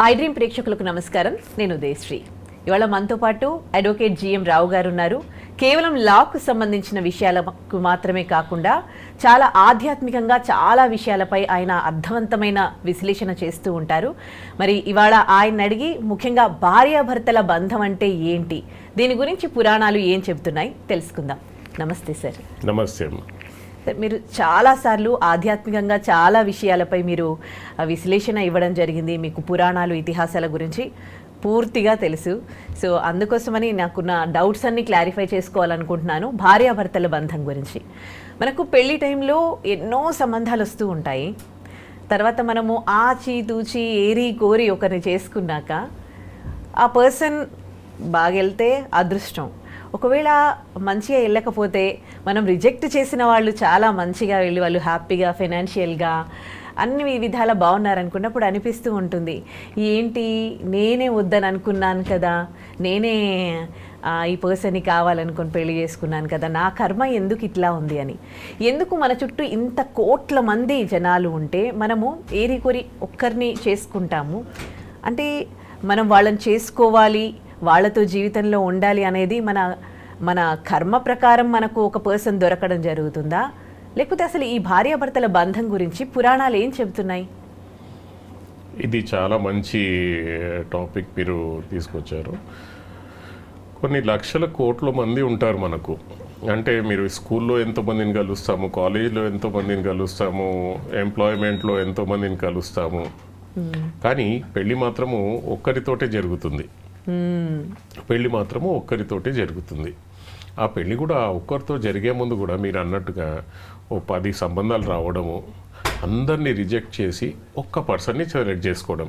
ఐడ్రీమ్ ప్రేక్షకులకు నమస్కారం. నేను ఉదయశ్రీ. ఇవాళ మనతో పాటు అడ్వకేట్ జిఎం రావు గారు ఉన్నారు. కేవలం లాకు సంబంధించిన విషయాలకు మాత్రమే కాకుండా చాలా ఆధ్యాత్మికంగా చాలా విషయాలపై ఆయన అర్థవంతమైన విశ్లేషణ చేస్తూ ఉంటారు. మరి ఇవాళ ఆయన అడిగి ముఖ్యంగా భార్యాభర్తల బంధం అంటే ఏంటి, దీని గురించి పురాణాలు ఏం చెబుతున్నాయి తెలుసుకుందాం. నమస్తే సార్. నమస్తే. మీరు చాలాసార్లు ఆధ్యాత్మికంగా చాలా విషయాలపై మీరు విశ్లేషణ ఇవ్వడం జరిగింది. మీకు పురాణాలు, ఇతిహాసాల గురించి పూర్తిగా తెలుసు. సో అందుకోసమని నాకున్న డౌట్స్ అన్ని క్లారిఫై చేసుకోవాలనుకుంటున్నాను. భార్యాభర్తల బంధం గురించి మనకు పెళ్లి టైంలో ఎన్నో సంబంధాలు వస్తూ ఉంటాయి. తర్వాత మనము ఆచి తూచి ఏరి కోరి ఒకరిని చేసుకున్నాక ఆ పర్సన్ బాగెళ్తే అదృష్టం, ఒకవేళ మంచిగా వెళ్ళకపోతే మనం రిజెక్ట్ చేసిన వాళ్ళు చాలా మంచిగా వెళ్ళి వాళ్ళు హ్యాపీగా ఫైనాన్షియల్గా అన్ని విధాలా బాగున్నారనుకున్నప్పుడు అనిపిస్తూ ఉంటుంది, ఏంటి నేనే వద్దని అనుకున్నాను కదా, నేనే ఈ పర్సన్ని కావాలనుకుని పెళ్లి చేసుకున్నాను కదా, నా కర్మ ఎందుకు ఇట్లా ఉంది అని. ఎందుకు మన చుట్టూ ఇంత కోట్ల మంది జనాలు ఉంటే మనము ఏరికొరి ఒక్కరిని చేసుకుంటాము? అంటే మనం వాళ్ళని చేసుకోవాలి, వాళ్ళతో జీవితంలో ఉండాలి అనేది మన కర్మ ప్రకారం మనకు ఒక పర్సన్ దొరకడం జరుగుతుందా, లేకపోతే అసలు ఈ భార్యాభర్తల బంధం గురించి పురాణాలు ఏం చెబుతున్నాయి? ఇది చాలా మంచి టాపిక్ మీరు తీసుకొచ్చారు. కొన్ని లక్షల కోట్ల మంది ఉంటారు మనకు. అంటే మీరు స్కూల్లో ఎంతోమందిని కలుస్తాము, కాలేజీలో ఎంతోమందిని కలుస్తాము, ఎంప్లాయ్మెంట్లో ఎంతోమందిని కలుస్తాము, కానీ పెళ్ళి మాత్రము ఒక్కరితోటే జరుగుతుంది. పెళ్ళి మాత్రము ఒక్కరితోటే జరుగుతుంది. ఆ పెళ్ళి కూడా ఒక్కరితో జరిగే ముందు కూడా మీరు అన్నట్టుగా 10 సంబంధాలు రావడము, అందరినీ రిజెక్ట్ చేసి ఒక్క పర్సన్ని సెలెక్ట్ చేసుకోవడం.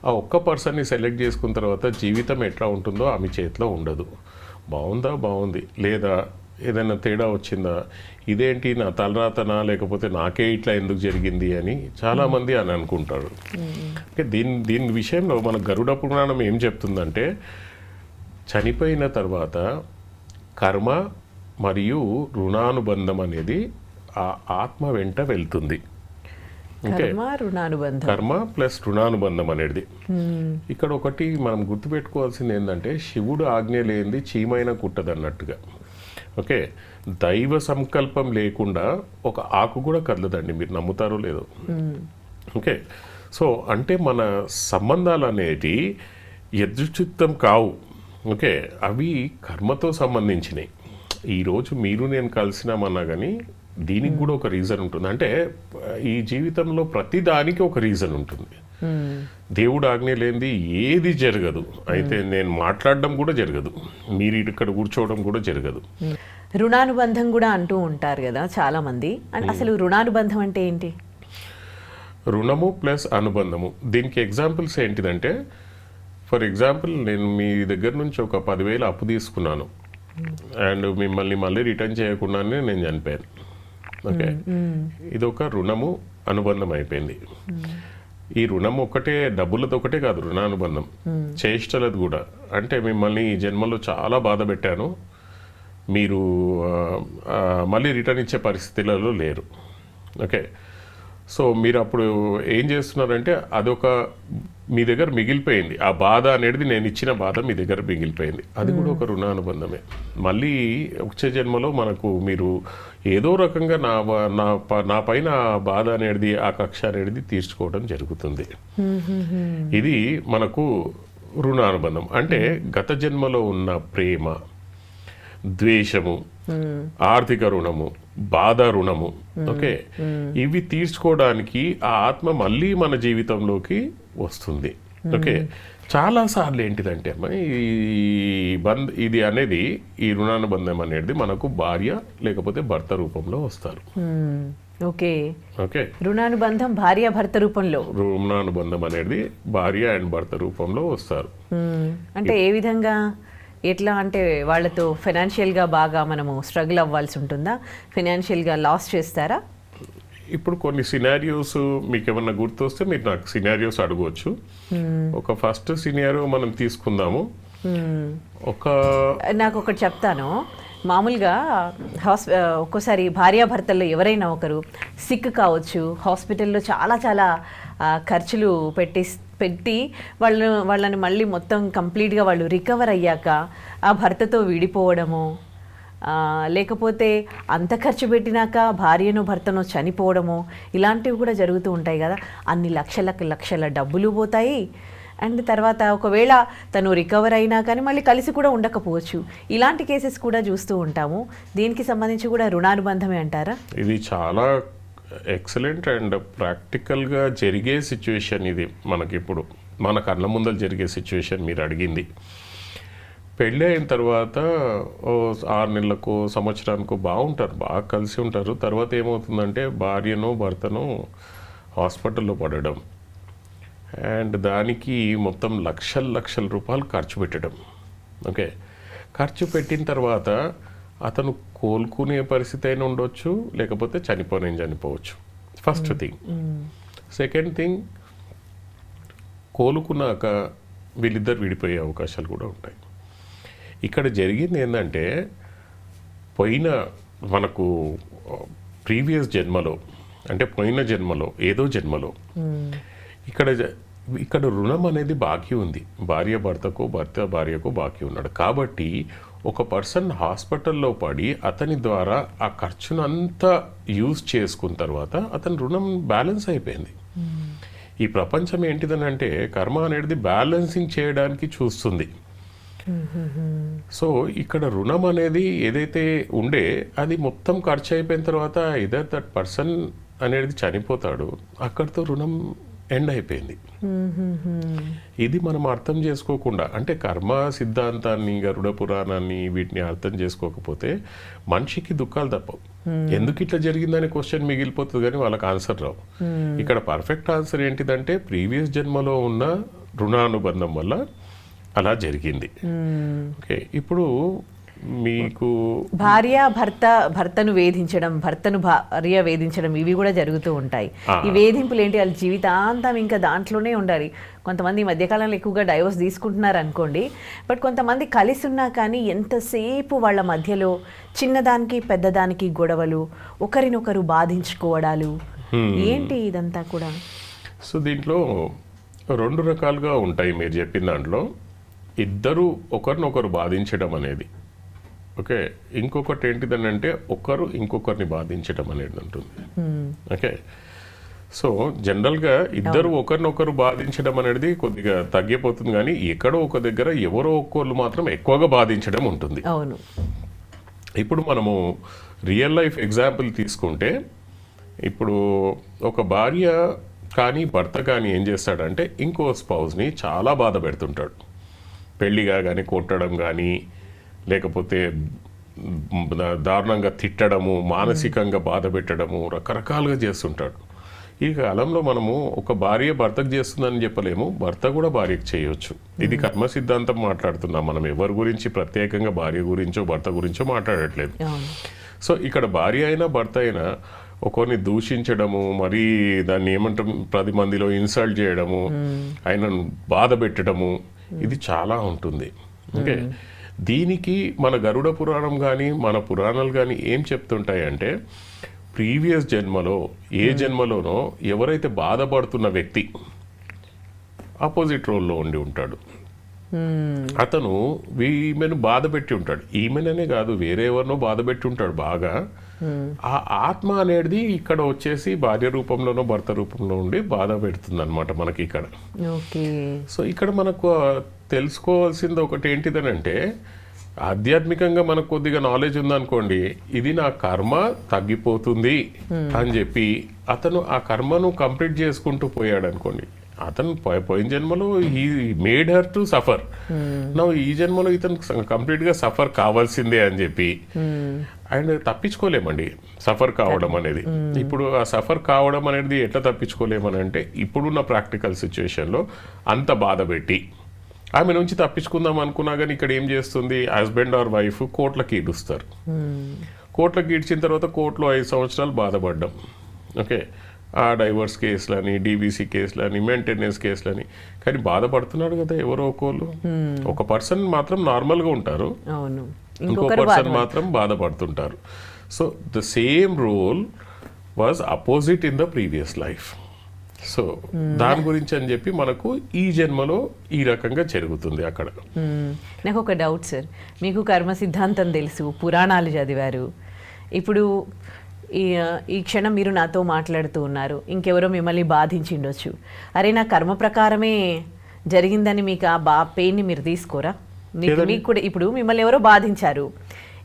ఆ ఒక్క పర్సన్ని సెలెక్ట్ చేసుకున్న తర్వాత జీవితం ఎట్లా ఉంటుందో ఆమె చేతిలో ఉండదు. బాగుందా, బాగుంది, లేదా ఏదైనా తేడా వచ్చిందా, ఇదేంటి నా తలరాతనా, లేకపోతే నాకే ఇట్లా ఎందుకు జరిగింది అని చాలామంది అని అనుకుంటారు. అంటే దీని విషయంలో మన గరుడ పురాణం ఏం చెప్తుందంటే, చనిపోయిన తర్వాత కర్మ మరియు రుణానుబంధం అనేది ఆ ఆత్మ వెంట వెళ్తుంది. కర్మ ప్లస్ రుణానుబంధం అనేది. ఇక్కడ ఒకటి మనం గుర్తుపెట్టుకోవాల్సింది ఏంటంటే, శివుడు ఆజ్ఞ లేనిది చీమైన కుట్టదు అన్నట్టుగా. ఓకే, దైవ సంకల్పం లేకుండా ఒక ఆకు కూడా కదలదండి, మీరు నమ్ముతారో లేదో. ఓకే, సో అంటే మన సంబంధాలు అనేవి యదృచ్ఛిత్తం కావు. ఓకే, అవి కర్మతో సంబంధించినవి. ఈరోజు మీరు నేను కలిసినామన్నా కానీ దీనికి కూడా ఒక రీజన్ ఉంటుంది. అంటే ఈ జీవితంలో ప్రతి దానికి ఒక రీజన్ ఉంటుంది. దేవుడు ఆజ్ఞ లేనిది ఏది జరగదు. అయితే నేను మాట్లాడడం కూడా జరగదు, మీరు ఇక్కడ కూర్చోవడం కూడా జరగదు. రుణానుబంధం కూడా అంటూ ఉంటారు కదా చాలా మంది. అసలు రుణానుబంధం అంటే ఏంటి? రుణము ప్లస్ అనుబంధము, దీనికి ఎగ్జాంపుల్స్ ఏంటిదంటే, ఫర్ ఎగ్జాంపుల్ నేను మీ దగ్గర నుంచి ఒక 10,000 అప్పు తీసుకున్నాను అండ్ మిమ్మల్ని మళ్ళీ రిటర్న్ చేయకుండానే నేను చనిపోయాను. ఓకే, ఇది ఒక రుణము అనుబంధం అయిపోయింది. ఈ రుణం ఒకటే, డబ్బులతో ఒకటే కాదు రుణానుబంధం, చేష్టలది కూడా. అంటే మిమ్మల్ని ఈ జన్మలో చాలా బాధ పెట్టాను, మీరు మళ్ళీ రిటర్న్ ఇచ్చే పరిస్థితులలో లేరు. ఓకే, సో మీరు అప్పుడు ఏం చేస్తున్నారంటే, అదొక మీ దగ్గర మిగిలిపోయింది. ఆ బాధ అనేది, నేను ఇచ్చిన బాధ మీ దగ్గర మిగిలిపోయింది, అది కూడా ఒక రుణానుబంధమే. మళ్ళీ వచ్చే జన్మలో మనకు మీరు ఏదో రకంగా నా పైన బాధ అనేది, ఆ కక్ష అనేది తీర్చుకోవడం జరుగుతుంది. ఇది మనకు రుణానుబంధం. అంటే గత జన్మలో ఉన్న ప్రేమ, ద్వేషము, ఆర్థిక రుణము, బాధ రుణము, ఓకే, ఇవి తీర్చుకోవడానికి ఆ ఆత్మ మళ్ళీ మన జీవితంలోకి వస్తుంది. ఓకే, చాలా సార్లు ఏంటిదంటే ఇది అనేది, ఈ రుణానుబంధం అనేది మనకు భార్య లేకపోతే భర్త రూపంలో వస్తారు. ఓకే ఓకే, రుణానుబంధం భార్య భర్త రూపంలో, రుణానుబంధం అనేది భార్య అండ్ భర్త రూపంలో వస్తారు. అంటే ఏ విధంగా, ఎట్లా అంటే వాళ్ళతో ఫైనాన్షియల్గా బాగా మనము స్ట్రగుల్ అవ్వాల్సి ఉంటుందా, ఫైనాన్షియల్గా లాస్ చేస్తారా? ఇప్పుడు కొన్ని సినారియోస్ మీకు ఏమన్నా గుర్తొస్తే మీరు నాకు సినారియోస్ అడగవచ్చు. ఒక ఫస్ట్ సినారియో మనం తీసుకుందాము. ఒక నాకు ఒకటి చెప్తాను. మామూలుగా ఒక్కోసారి భార్యాభర్తల్లో ఎవరైనా ఒకరు సిక్ కావచ్చు, హాస్పిటల్లో చాలా చాలా ఖర్చులు పెట్టి వాళ్ళని మళ్ళీ మొత్తం కంప్లీట్గా వాళ్ళు రికవర్ అయ్యాక ఆ భర్తతో విడిపోవడము, లేకపోతే అంత ఖర్చు పెట్టినాక భార్యను భర్తను చనిపోవడము, ఇలాంటివి కూడా జరుగుతూ ఉంటాయి కదా. అన్ని లక్షల డబ్బులు పోతాయి. అండ్ తర్వాత ఒకవేళ తను రికవర్ అయినా కానీ మళ్ళీ కలిసి కూడా ఉండకపోవచ్చు. ఇలాంటి కేసెస్ కూడా చూస్తూ ఉంటాము. దీనికి సంబంధించి కూడా రుణానుబంధమే అంటారా? ఇది చాలా ఎక్సలెంట్ అండ్ ప్రాక్టికల్గా జరిగే సిచ్యువేషన్ ఇది. మనకిప్పుడు మన కళ్ళ ముందర జరిగే సిచ్యువేషన్ మీరు అడిగింది. పెళ్ళి అయిన తర్వాత 6 నెలలకు సంవత్సరానికో బాగుంటారు, బాగా కలిసి ఉంటారు. తర్వాత ఏమవుతుందంటే భార్యను భర్తను హాస్పిటల్లో పడడం అండ్ దానికి మొత్తం లక్షల రూపాయలు ఖర్చు పెట్టడం. ఓకే, ఖర్చు పెట్టిన తర్వాత అతను కోలుకునే పరిస్థితి అయినా ఉండొచ్చు, లేకపోతే చనిపోవచ్చు. First thing. సెకండ్ థింగ్, కోలుకున్నాక వీళ్ళిద్దరు విడిపోయే అవకాశాలు కూడా ఉంటాయి. ఇక్కడ జరిగింది ఏంటంటే మనకు ప్రీవియస్ జన్మలో, అంటే పోయిన జన్మలో, ఏదో జన్మలో ఇక్కడ రుణం అనేది బాకీ ఉంది. భార్య భర్తకు, భర్త భార్యకు బాకీ ఉన్నాడు. కాబట్టి ఒక పర్సన్ హాస్పిటల్లో పడి అతని ద్వారా ఆ ఖర్చును అంతా యూజ్ చేసుకున్న తర్వాత అతని రుణం బ్యాలెన్స్ అయిపోయింది. ఈ ప్రపంచం ఏంటిదని అంటే కర్మ అనేది బ్యాలెన్సింగ్ చేయడానికి చూస్తుంది. సో ఇక్కడ రుణం అనేది ఏదైతే ఉండే అది మొత్తం ఖర్చు అయిపోయిన తర్వాత ఇదర్ దట్ పర్సన్ అనేది చనిపోతాడు, అక్కడితో రుణం ఎండ్ అయిపోయింది. ఇది మనం అర్థం చేసుకోకుండా, అంటే కర్మ సిద్ధాంతాన్ని, గరుడ పురాణాన్ని, వీటిని అర్థం చేసుకోకపోతే మనిషికి దుఃఖాలు తప్పవు. ఎందుకు ఇట్లా జరిగిందనే క్వశ్చన్ మిగిలిపోతుంది కానీ వాళ్ళకి ఆన్సర్ రావు. ఇక్కడ పర్ఫెక్ట్ ఆన్సర్ ఏంటిదంటే ప్రీవియస్ జన్మలో ఉన్న రుణానుబంధం వల్ల అలా జరిగింది. ఓకే, ఇప్పుడు మీకు భర్తను వేధించడం, భార్య వేధించడం, ఇవి కూడా జరుగుతూ ఉంటాయి. ఈ వేధింపులు ఏంటి, వాళ్ళ జీవితాంతం ఇంకా దాంట్లోనే ఉండాలి. కొంతమంది ఈ మధ్యకాలంలో ఎక్కువగా డైవోర్స్ తీసుకుంటున్నారు అనుకోండి, బట్ కొంతమంది కలిసి ఉన్నా కానీ ఎంతసేపు వాళ్ళ మధ్యలో చిన్నదానికి పెద్దదానికి గొడవలు, ఒకరినొకరు బాధించుకోవడాలు, ఏంటి ఇదంతా కూడా? సో దీంట్లో 2 రకాలుగా ఉంటాయి మీరు చెప్పిన దాంట్లో. ఇద్దరు ఒకరినొకరు బాధించడం అనేది, ఓకే. ఇంకొకటి ఏంటిదని అంటే ఒకరు ఇంకొకరిని బాధించడం అనేది ఉంటుంది. ఓకే, సో జనరల్గా ఇద్దరు ఒకరినొకరు బాధించడం అనేది కొద్దిగా తగ్గిపోతుంది, కానీ ఎక్కడో ఒక దగ్గర ఎవరో ఒక్కళ్ళు మాత్రం ఎక్కువగా బాధించడం ఉంటుంది. అవును. ఇప్పుడు మనము రియల్ లైఫ్ ఎగ్జాంపుల్ తీసుకుంటే, ఇప్పుడు ఒక భార్య కానీ భర్త కానీ ఏం చేస్తాడంటే ఇంకో స్పౌస్ని చాలా బాధ పెడుతుంటాడు. పెళ్ళిగా కానీ కొట్టడం కానీ, లేకపోతే దారుణంగా తిట్టడము, మానసికంగా బాధ పెట్టడము, రకరకాలుగా చేస్తుంటాడు. ఈ కాలంలో మనము ఒక భార్య భర్తకు చేస్తుందని చెప్పలేము, భర్త కూడా భార్యకు చేయొచ్చు. ఇది కర్మ సిద్ధాంతం మాట్లాడుతున్నాం మనం, ఎవరి గురించి ప్రత్యేకంగా భార్య గురించో భర్త గురించో మాట్లాడట్లేదు. సో ఇక్కడ భార్య అయినా భర్త అయినా ఒకరిని దూషించడము, మరీ దాన్ని ఏమంటాం 10 మందిలో ఇన్సల్ట్ చేయడము, ఆయనను బాధ పెట్టడము, ఇది చాలా ఉంటుంది. ఓకే, దీనికి మన గరుడ పురాణం కానీ మన పురాణాలు కానీ ఏం చెప్తుంటాయి అంటే, ప్రీవియస్ జన్మలో ఏ జన్మలోనో ఎవరైతే బాధపడుతున్న వ్యక్తి ఆపోజిట్ రోల్లో ఉండి ఉంటాడు, అతను ఈమెను బాధ పెట్టి ఉంటాడు. ఈమెననే కాదు, వేరే ఎవరినో బాధ పెట్టి ఉంటాడు బాగా. ఆ ఆత్మ అనేది ఇక్కడ వచ్చేసి భార్య రూపంలోనో భర్త రూపంలో ఉండి బాధ పెడుతుంది అనమాట మనకి ఇక్కడ. సో ఇక్కడ మనకు తెలుసుకోవాల్సింది ఒకటి ఏంటిదనంటే, ఆధ్యాత్మికంగా మనకు కొద్దిగా నాలెడ్జ్ ఉందనుకోండి, ఇది నా కర్మ తగ్గిపోతుంది అని చెప్పి అతను ఆ కర్మను కంప్లీట్ చేసుకుంటూ పోయాడు అనుకోండి, అతను పోయిన జన్మలో he made her to suffer, నా ఈ జన్మలో ఇతను కంప్లీట్గా సఫర్ కావాల్సిందే అని చెప్పి, అండ్ తప్పించుకోలేమండి సఫర్ కావడం అనేది. ఇప్పుడు ఆ సఫర్ కావడం అనేది ఎట్లా తప్పించుకోలేమని అంటే, ఇప్పుడున్న ప్రాక్టికల్ సిచ్యువేషన్లో అంత బాధ పెట్టి ఆమె నుంచి తప్పించుకుందాం అనుకున్నా కానీ ఇక్కడ ఏం చేస్తుంది, హస్బెండ్ ఆర్ వైఫ్ కోర్టులకు ఈడుస్తారు. కోర్టులకు ఈడ్చిన తర్వాత కోర్టులో 5 సంవత్సరాలు బాధపడ్డాం. ఓకే, ఆ డైవర్స్ కేసులని, డీబీసీ కేసులని, మెయింటెనెన్స్ కేసులని. కానీ బాధపడుతున్నాడు కదా ఎవరో ఒకళ్ళు. ఒక పర్సన్ మాత్రం నార్మల్గా ఉంటారు, అవును, ఇంకో పర్సన్ మాత్రం బాధపడుతుంటారు. So the same role was opposite in the previous life. So దాని గురించి అని చెప్పి మనకు ఈ జన్మలో ఈ రకంగా జరుగుతుంది అక్కడ. నాకు ఒక డౌట్ సార్, మీకు కర్మ సిద్ధాంతం తెలుసు, పురాణాలు చదివారు, ఇప్పుడు ఈ క్షణం మీరు నాతో మాట్లాడుతూ ఉన్నారు, ఇంకెవరో మిమ్మల్ని బాధించిండొచ్చు, అరే నా కర్మ ప్రకారమే జరిగిందని మీకు ఆ పెయిన్ని మీరు తీసుకోరా? మీకు కూడా ఇప్పుడు మిమ్మల్ని ఎవరో బాధించారు,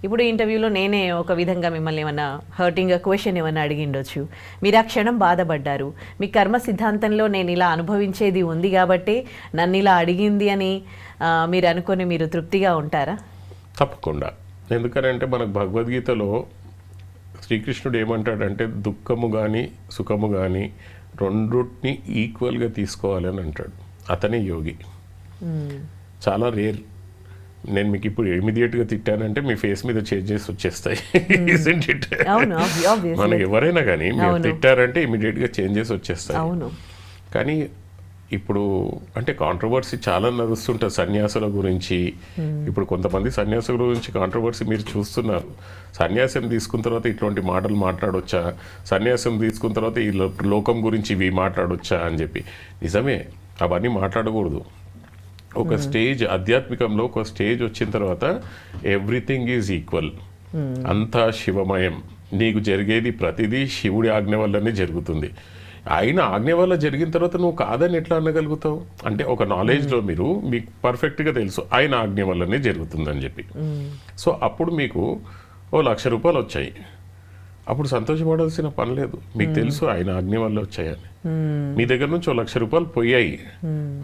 ఇప్పుడు ఇంటర్వ్యూలో నేనే ఒక విధంగా మిమ్మల్ని ఏమన్నా హర్టింగ్ క్వశ్చన్ ఏమన్నా అడిగిండొచ్చు, మీరు ఆ క్షణం బాధపడ్డారు, మీ కర్మ సిద్ధాంతంలో నేను ఇలా అనుభవించేది ఉంది కాబట్టి నన్ను ఇలా అడిగింది అని మీరు అనుకొని మీరు తృప్తిగా ఉంటారా? తప్పకుండా. ఎందుకనంటే మనకు భగవద్గీతలో శ్రీకృష్ణుడు ఏమంటాడంటే దుఃఖము కానీ సుఖము కానీ రెండుని ఈక్వల్గా తీసుకోవాలని అంటాడు. అతనే యోగి. చాలా రేర్. నేను మీకు ఇప్పుడు ఇమీడియట్గా తిట్టానంటే మీ ఫేస్ మీద చేంజెస్ వచ్చేస్తాయి. మనకి ఎవరైనా కానీ మీరు తిట్టారంటే ఇమీడియట్గా చేంజెస్ వచ్చేస్తాయి. కానీ ఇప్పుడు అంటే కాంట్రవర్సీ చాలా నడుస్తుంటుంది సన్యాసుల గురించి. ఇప్పుడు కొంతమంది సన్యాసుల గురించి కాంట్రవర్సీ మీరు చూస్తున్నారు. సన్యాసం తీసుకున్న తర్వాత ఇట్లాంటి మాటలు మాట్లాడొచ్చా, సన్యాసం తీసుకున్న తర్వాత ఈ లోకం గురించి ఇవి మాట్లాడొచ్చా అని చెప్పి. నిజమే, అవన్నీ మాట్లాడకూడదు. ఒక స్టేజ్ ఆధ్యాత్మికంలో ఒక స్టేజ్ వచ్చిన తర్వాత ఎవ్రీథింగ్ ఈజ్ ఈక్వల్, అంతా శివమయం, నీకు జరిగేది ప్రతిదీ శివుడి ఆజ్ఞ వల్లనే జరుగుతుంది. ఆయన ఆజ్ఞ వల్ల జరిగిన తర్వాత నువ్వు కాదని ఎట్లా అనగలుగుతావు? అంటే ఒక నాలెడ్జ్లో మీకు పర్ఫెక్ట్గా తెలుసు ఆయన ఆజ్ఞ వల్లనే జరుగుతుందని చెప్పి. సో అప్పుడు మీకు ₹1,00,000 వచ్చాయి, అప్పుడు సంతోషపడాల్సిన పని లేదు. మీకు తెలుసు ఆయన ఆజ్ఞ వల్ల వచ్చాయని. మీ దగ్గర నుంచి ₹1,00,000 పోయాయి,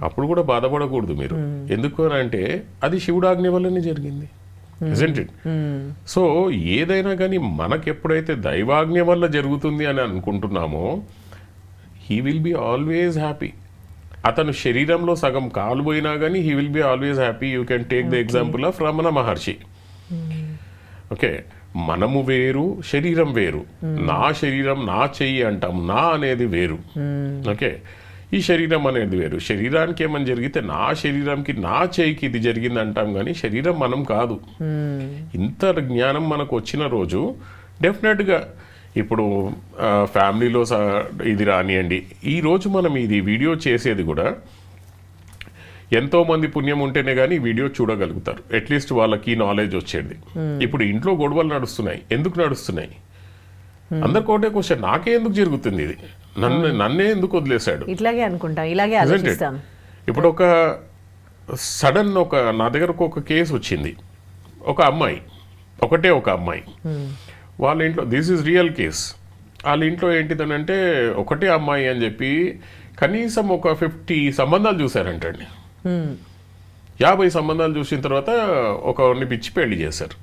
అప్పుడు కూడా బాధపడకూడదు మీరు. ఎందుకు అంటే అది శివుడు ఆజ్ఞ వల్లనే జరిగింది. isn't it? సో ఏదైనా కానీ మనకు ఎప్పుడైతే దైవాజ్ఞ వల్ల జరుగుతుంది అని అనుకుంటున్నామో he will be always happy. అతను శరీరంలో సగం కాలు పోయినా కానీ he will be always happy. You can take the example of Ramana Maharshi. Okay, మనము వేరు, శరీరం వేరు. నా శరీరం నా చెయ్యి అంటాం, నా అనేది వేరు. ఓకే, ఈ శరీరం అనేది వేరు. శరీరానికి ఏమని జరిగితే నా శరీరంకి నా చెయ్యికి ఇది జరిగింది అంటాం, కానీ శరీరం మనం కాదు. ఇంత జ్ఞానం మనకు వచ్చిన రోజు డెఫినెట్గా ఇప్పుడు ఫ్యామిలీలో ఇది రానియండి. ఈరోజు మనం ఇది వీడియో చేసేది కూడా ఎంతోమంది పుణ్యం ఉంటేనే కానీ వీడియో చూడగలుగుతారు. అట్లీస్ట్ వాళ్ళకి నాలెడ్జ్ వచ్చేది. ఇప్పుడు ఇంట్లో గొడవలు నడుస్తున్నాయి, ఎందుకు నడుస్తున్నాయి? అందరికి ఒకటే క్వశ్చన్, నాకే ఎందుకు జరుగుతుంది ఇది, నన్నే ఎందుకు వదిలేశాడు? ఇట్లాగే అనుకుంటాం, ఇలాగే ఆలోచిస్తాం. ఇప్పుడు ఒక సడన్ నా దగ్గరకు ఒక కేసు వచ్చింది. ఒక అమ్మాయి, ఒక అమ్మాయి వాళ్ళ ఇంట్లో, దిస్ ఈజ్ రియల్ కేస్, వాళ్ళ ఇంట్లో ఏంటిదనంటే ఒకటే అమ్మాయి అని చెప్పి కనీసం ఒక 50 సంబంధాలు చూశారంటండి. 50 సంబంధాలు చూసిన తర్వాత ఒకరిని పిచ్చి పెళ్లి చేశారు.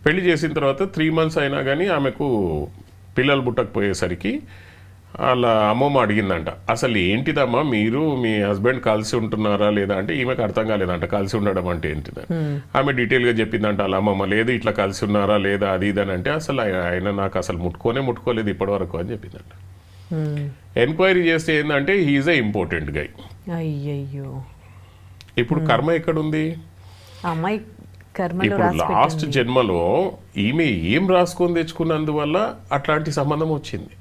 పెళ్లి చేసిన తర్వాత 3 months అయినా కానీ ఆమెకు పిల్లలు పుట్టకపోయేసరికి వాళ్ళ అమ్మమ్మ అడిగిందంట, అసలు ఏంటిదమ్మా మీరు మీ హస్బెండ్ కలిసి ఉంటున్నారా లేదా అంటే ఈమెకు అర్థం కాలేదంట కలిసి ఉండడం అంటే ఏంటిదని. ఆమె డీటెయిల్గా చెప్పిందంట వాళ్ళ అమ్మమ్మ, లేదు ఇట్లా కలిసి ఉన్నారా లేదా అది ఇదని అంటే అసలు ఆయన నాకు అసలు ముట్టుకోలేదు ఇప్పటి వరకు అని చెప్పిందంట. ఎంక్వైరీ చేస్తే ఏంటంటే హీఈస్ ఏ ఇంపార్టెంట్ గై. అయ్యయ్యో, ఇప్పుడు కర్మ ఎక్కడుంది? అమ్మాయి ఇప్పుడు లాస్ట్ జన్మలో ఈమె ఏం రాసుకొని తెచ్చుకున్నందువల్ల అట్లాంటి సంబంధం వచ్చింది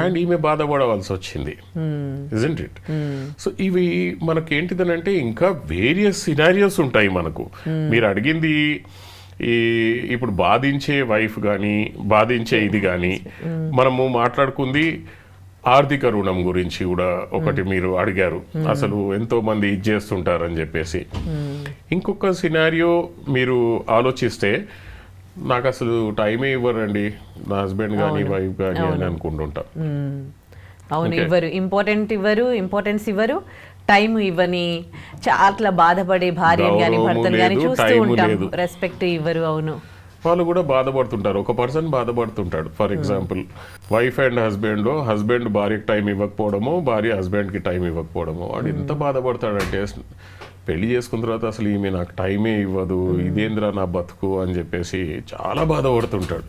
అండ్ ఈమె బాధపడవలసి వచ్చింది. Isn't it? సో ఇవి మనకేంటిదనంటే ఇంకా వేరియస్ సినారియోస్ ఉంటాయి మనకు. మీరు అడిగింది ఇప్పుడు బాధించే వైఫ్ కానీ బాధించే ఇది కానీ, మనము మాట్లాడుకుంది ఆర్థిక రుణం గురించి కూడా ఒకటి మీరు అడిగారు, అసలు ఎంతో మంది ఇది చేస్తుంటారని చెప్పేసి. ఇంకొక సినారియో మీరు ఆలోచిస్తే, నాకు అసలు టైమే ఇవ్వరండి నా హస్బెండ్ కానీ వైఫ్ కానీ అని అనుకుంటుంటా. అవును, ఇంపార్టెన్స్ ఇవ్వరు, టైం ఇవ్వని చాలా బాధపడే భార్యను కానీ భర్తను కానీ చూస్తూ ఉంటాం, రెస్పెక్ట్ ఇవ్వరు. అవును, వాళ్ళు కూడా బాధపడుతుంటారు. ఒక పర్సన్ బాధపడుతుంటాడు. For example wife and husband భార్యకి టైం ఇవ్వకపోవడమో, భార్య హస్బెండ్కి టైం ఇవ్వకపోవడమో, వాడు ఎంత బాధపడతాడంటే పెళ్లి చేసుకున్న తర్వాత అసలు ఈమె నాకు టైమే ఇవ్వదు, ఇదేంద్రా నా బతుకు అని చెప్పేసి చాలా బాధపడుతుంటాడు.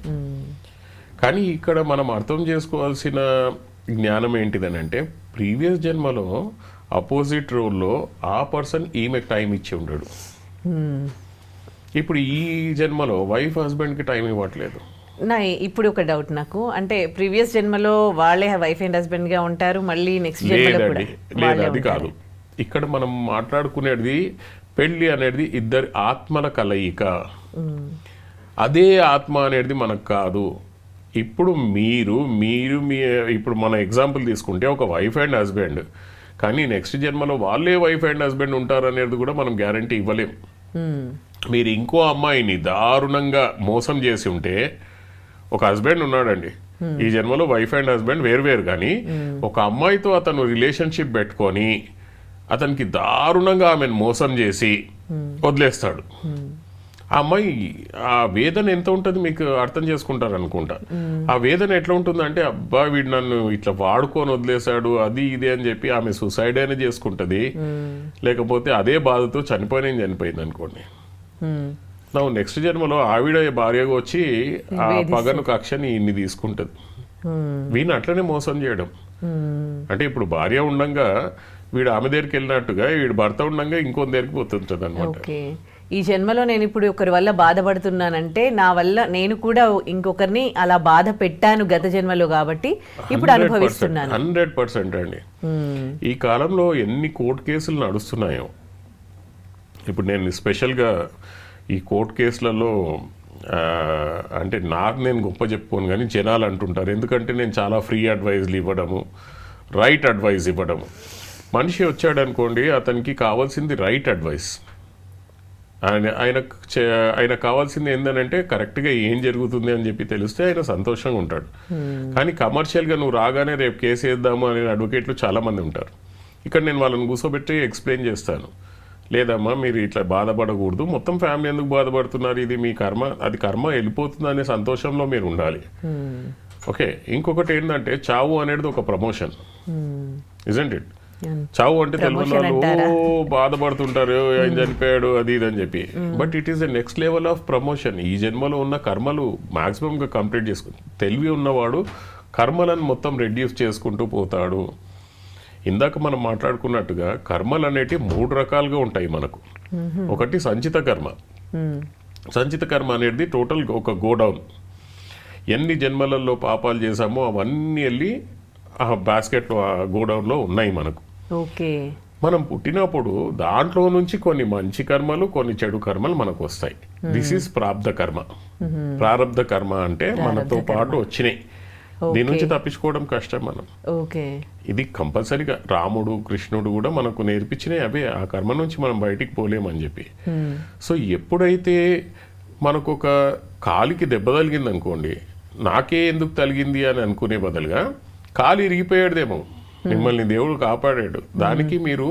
కానీ ఇక్కడ మనం అర్థం చేసుకోవాల్సిన జ్ఞానం ఏంటిదని అంటే ప్రీవియస్ జన్మలో అపోజిట్ రోల్లో ఆ పర్సన్ ఈమెకు టైం ఇచ్చి ఉండడు. ఇప్పుడు ఈ జన్మలో వైఫ్ హస్బెండ్కి టైం ఇవ్వట్లేదు. ఇప్పుడు ఒక డౌట్ నాకు, అంటే ప్రీవియస్ జన్మలో వాళ్ళే వైఫ్ అండ్ హస్బెండ్ గా ఉంటారు, మళ్ళీ నెక్స్ట్ జన్మలో కూడా లేదు, అది కాదు. ఇక్కడ మనం మాట్లాడుకునేది పెళ్లి అనేది ఇద్దరి ఆత్మల కలయిక. అదే ఆత్మ అనేది మనకు కాదు. ఇప్పుడు మీరు ఇప్పుడు మన ఎగ్జాంపుల్ తీసుకుంటే ఒక వైఫ్ అండ్ హస్బెండ్, కానీ నెక్స్ట్ జన్మలో వాళ్ళే వైఫ్ అండ్ హస్బెండ్ ఉంటారు అనేది కూడా మనం గ్యారంటీ ఇవ్వలేం. మీరు ఇంకో అమ్మాయిని దారుణంగా మోసం చేసి ఉంటే, ఒక హస్బెండ్ ఉన్నాడండి, ఈ జన్మలో వైఫ్ అండ్ హస్బెండ్ వేరు కానీ ఒక అమ్మాయితో అతను రిలేషన్షిప్ పెట్టుకొని అతనికి దారుణంగా ఆమెను మోసం చేసి వదిలేస్తాడు. ఆ అమ్మాయి ఆ వేదన ఎంత ఉంటుంది మీకు అర్థం చేసుకుంటారు అనుకుంటా. ఆ వేదన ఎట్లా ఉంటుందంటే, అబ్బా వీడు నన్ను ఇట్లా వాడుకొని వదిలేశాడు అది ఇది అని చెప్పి ఆమె సూసైడ్ అయినా చేసుకుంటది, లేకపోతే అదే బాధతో చనిపోయింది అనుకోండి. నా నెక్స్ట్ జన్మలో ఆవిడ భార్యగా వచ్చి ఆ పగను కక్షని ఇన్ని తీసుకుంటది. వీడిని అట్లనే మోసం చేయడం అంటే, ఇప్పుడు భార్య ఉండంగా వీడు ఆమె దగ్గరికి వెళ్ళినట్టుగా వీడు భర్త ఉండంగా ఇంకో దగ్గరికి పోతుంటది అనమాట. ఈ జన్మలో నేను ఇప్పుడు ఒకరి వల్ల బాధపడుతున్నానంటే నా వల్ల నేను కూడా ఇంకొకరిని అలా బాధ పెట్టాను గత జన్మలో, కాబట్టి ఇప్పుడు అనుభవిస్తున్నాను. 100% అండి. ఈ కాలంలో ఎన్ని కోర్టు కేసులు నడుస్తున్నాయో, ఇప్పుడు నేను స్పెషల్గా ఈ కోర్టు కేసులలో అంటే నాకు నేను గొప్ప చెప్పుకోను కానీ జనాలు అంటుంటారు, ఎందుకంటే నేను చాలా ఫ్రీ అడ్వైజ్లు ఇవ్వడము, రైట్ అడ్వైజ్ ఇవ్వడము. మనిషి వచ్చాడు అనుకోండి, అతనికి కావాల్సింది రైట్ అడ్వైస్. ఆయన కావాల్సింది ఏంటంటే కరెక్ట్గా ఏం జరుగుతుంది అని చెప్పి తెలిస్తే ఆయన సంతోషంగా ఉంటాడు. కానీ కమర్షియల్గా నువ్వు రాగానే రేపు కేసు వేద్దాము అనే అడ్వకేట్లు చాలామంది ఉంటారు. ఇక్కడ నేను వాళ్ళని కూర్చోబెట్టి ఎక్స్ప్లెయిన్ చేస్తాను, లేదమ్మా మీరు ఇట్లా బాధపడకూడదు, మొత్తం ఫ్యామిలీ ఎందుకు బాధపడుతున్నారు, ఇది మీ కర్మ, అది కర్మ వెళ్ళిపోతుంది అనే సంతోషంలో మీరు ఉండాలి. ఓకే, ఇంకొకటి ఏంటంటే చావు అనేది ఒక ప్రమోషన్, ఇజంట్ ఇట్? చావు అంటే తెలుగు బాధపడుతుంటారు, ఆయన చనిపోయాడు అది ఇది అని చెప్పి, but it is the next level of promotion. ఈ జన్మలో ఉన్న కర్మలు మాక్సిమంగా కంప్లీట్ చేసుకుంటారు. తెలివి ఉన్నవాడు కర్మలను మొత్తం రెడ్యూస్ చేసుకుంటూ పోతాడు. ఇందాక మనం మాట్లాడుకున్నట్టుగా కర్మలు అనేటివి 3 రకాలుగా ఉంటాయి మనకు. ఒకటి సంచిత కర్మ. సంచిత కర్మ అనేది టోటల్ ఒక గోడౌన్. ఎన్ని జన్మలలో పాపాలు చేశామో అవన్నీ వెళ్ళి ఆ బాస్కెట్లో, ఆ గోడౌన్లో ఉన్నాయి మనకు. ఓకే, మనం పుట్టినప్పుడు దాంట్లో నుంచి కొన్ని మంచి కర్మలు, కొన్ని చెడు కర్మలు మనకు వస్తాయి. దిస్ ఈస్ ప్రారబ్ధ కర్మ. ప్రారబ్ధ కర్మ అంటే మనతో పాటు వచ్చినాయి, దీని నుంచి తప్పించుకోవడం కష్టం మనం. ఓకే, ఇది కంపల్సరీగా రాముడు కృష్ణుడు కూడా మనకు నేర్పించినాయి అవే. ఆ కర్మ నుంచి మనం బయటికి పోలేమని చెప్పి. సో ఎప్పుడైతే మనకు ఒక కాలికి దెబ్బ తగిలింది అనుకోండి, నాకే ఎందుకు తగిలింది అని అనుకునే బదులుగా కాలు ఇరిగిపోయాడేమో, మిమ్మల్ని దేవుడు కాపాడాడు, దానికి మీరు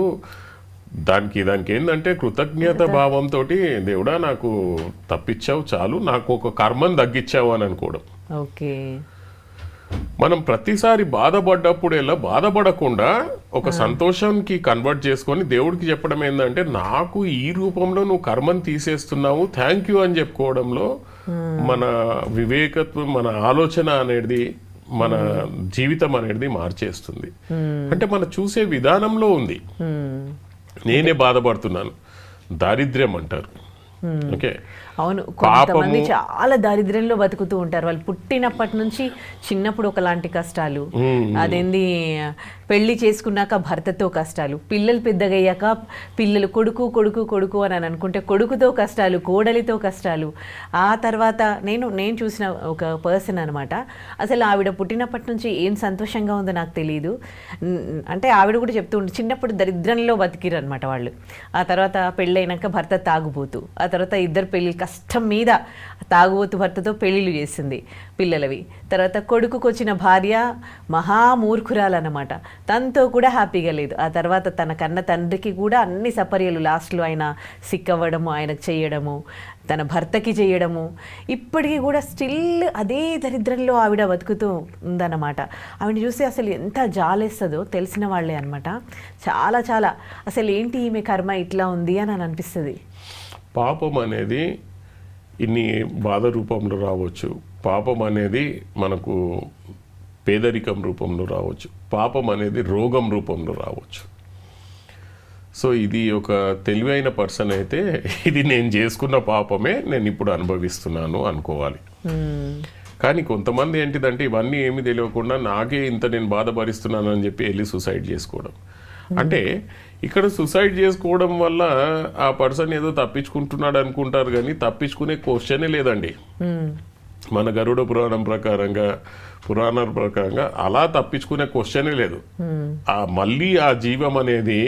దానికి ఏంటంటే కృతజ్ఞత భావంతో దేవుడా నాకు తప్పించావు చాలు, నాకు ఒక కర్మను తగ్గించావు అని అనుకోవడం. ఓకే, మనం ప్రతిసారి బాధపడ్డప్పుడేలా బాధపడకుండా ఒక సంతోషానికి కన్వర్ట్ చేసుకొని దేవుడికి చెప్పడం ఏంటంటే, నాకు ఈ రూపంలో నువ్వు కర్మను తీసేస్తున్నావు, థ్యాంక్ యూ అని చెప్పుకోవడంలో మన వివేకత్వం, మన ఆలోచన అనేది, మన జీవితం అనేది మార్చేస్తుంది. అంటే మనం చూసే విధానంలో ఉంది. నేనే బాధపడుతున్నాను, దారిద్ర్యం అంటారు. ఓకే, అవును, కొంతమంది చాలా దారిద్ర్యంలో బతుకుతూ ఉంటారు. వాళ్ళు పుట్టినప్పటి నుంచి చిన్నప్పుడు ఒకలాంటి కష్టాలు, అదేంది పెళ్లి చేసుకున్నాక భర్తతో కష్టాలు, పిల్లలు పెద్దగయ్యాక పిల్లలు కొడుకు కొడుకు కొడుకు అని అనుకుంటే కొడుకుతో కష్టాలు, కోడలితో కష్టాలు. ఆ తర్వాత నేను చూసిన ఒక పర్సన్ అనమాట, అసలు ఆవిడ పుట్టినప్పటి నుంచి ఏం సంతోషంగా ఉందో నాకు తెలియదు. అంటే ఆవిడ కూడా చెప్తూ ఉంటుంది, చిన్నప్పుడు దరిద్రంలో బతికిరు అనమాట వాళ్ళు. ఆ తర్వాత పెళ్ళైనాక భర్త తాగుబోతు, ఆ తర్వాత ఇద్దరు పెళ్ళి కష్టం మీద తాగుబోతు భర్తతో పెళ్ళిళ్ళు చేసింది పిల్లలవి. తర్వాత కొడుకుకు వచ్చిన భార్య మహామూర్ఖురాలన్నమాట, తనతో కూడా హ్యాపీగా లేదు. ఆ తర్వాత తన కన్న తండ్రికి కూడా అన్ని సపర్యలు, లాస్ట్లో ఆయన సిక్ అవ్వడము, ఆయనకు చేయడము, తన భర్తకి చేయడము, ఇప్పటికీ కూడా స్టిల్ అదే దరిద్రంలో ఆవిడ బతుకుతూ ఉందన్నమాట. ఆవిడ చూస్తే అసలు ఎంత జాలేస్తుందో తెలిసిన వాళ్ళే అనమాట. చాలా చాలా అసలు ఏంటి ఈమె కర్మ ఇట్లా ఉంది అని అనిపిస్తుంది. పాపం అనేది ఇన్ని బాధ రూపంలో రావచ్చు. పాపం అనేది మనకు పేదరికం రూపంలో రావచ్చు, పాపం అనేది రోగం రూపంలో రావచ్చు. సో ఇది ఒక తెలివైన పర్సన్ అయితే ఇది నేను చేసుకున్న పాపమే నేను ఇప్పుడు అనుభవిస్తున్నాను అనుకోవాలి. కానీ కొంతమంది ఏంటిదంటే ఇవన్నీ ఏమీ తెలియకుండా నాకే ఇంత నేను బాధపరిస్తున్నాను అని చెప్పి వెళ్ళి సూసైడ్ చేసుకోవడం. అంటే ఇక్కడ సూసైడ్ చేసుకోవడం వల్ల ఆ పర్సన్ ఏదో తప్పించుకుంటున్నాడు అనుకుంటారు, కానీ తప్పించుకునే క్వశ్చనే లేదండి. మన గరుడ పురాణాల ప్రకారంగా అలా తప్పించుకునే క్వశ్చనే లేదు. మళ్ళీ ఆ జీవం అనేది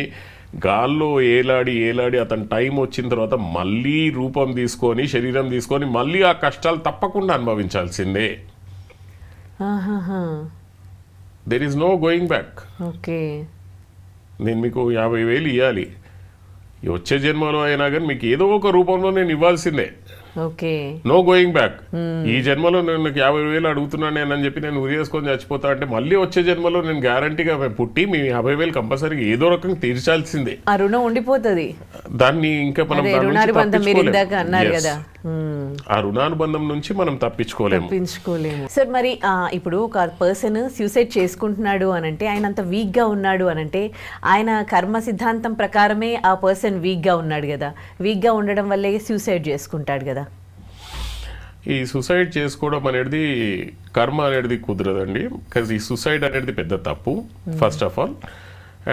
గాల్లో ఏలాడి అతని టైం వచ్చిన తర్వాత మళ్ళీ రూపం తీసుకొని శరీరం తీసుకొని మళ్ళీ ఆ కష్టాలు తప్పకుండా అనుభవించాల్సిందే. There is no going back. Okay, నేను మీకు 50,000 ఇవ్వాలి, వచ్చే జన్మలో అయినా కానీ మీకు ఏదో ఒక రూపంలో నేను ఇవ్వాల్సిందే. Okay, no going back. ఈ జన్మలో నేను 50,000 అడుగుతున్నాను అని చెప్పి నేను ఉరేసుకొని చచ్చిపోతా అంటే మళ్ళీ వచ్చే జన్మలో నేను గ్యారంటీగా పుట్టి మీ 50,000 కంపల్సరీగా ఏదో రకంగా తీర్చాల్సిందే. ఆ రుణం ఉండిపోతుంది. దాన్ని ఇంకా మనం ఆ రుణానుబంధం నుంచి మనం తప్పించుకోలేము. సార్ మరి ఇప్పుడు ఒక పర్సన్ సూసైడ్ చేసుకుంటున్నాడు అనంటే ఆయన అంత వీక్ గా ఉన్నాడు అనంటే ఆయన కర్మ సిద్ధాంతం ప్రకారమే ఆ పర్సన్ వీక్ గా ఉన్నాడు కదా, వీక్ గా ఉండడం వల్లే సూసైడ్ చేసుకుంటాడు కదా. ఈ సూసైడ్ చేసుకోవడం అనేది కర్మ అనేది కుదరదండి. బికాజ్ ఈ సూసైడ్ అనేది పెద్ద తప్పు ఫస్ట్ ఆఫ్ ఆల్.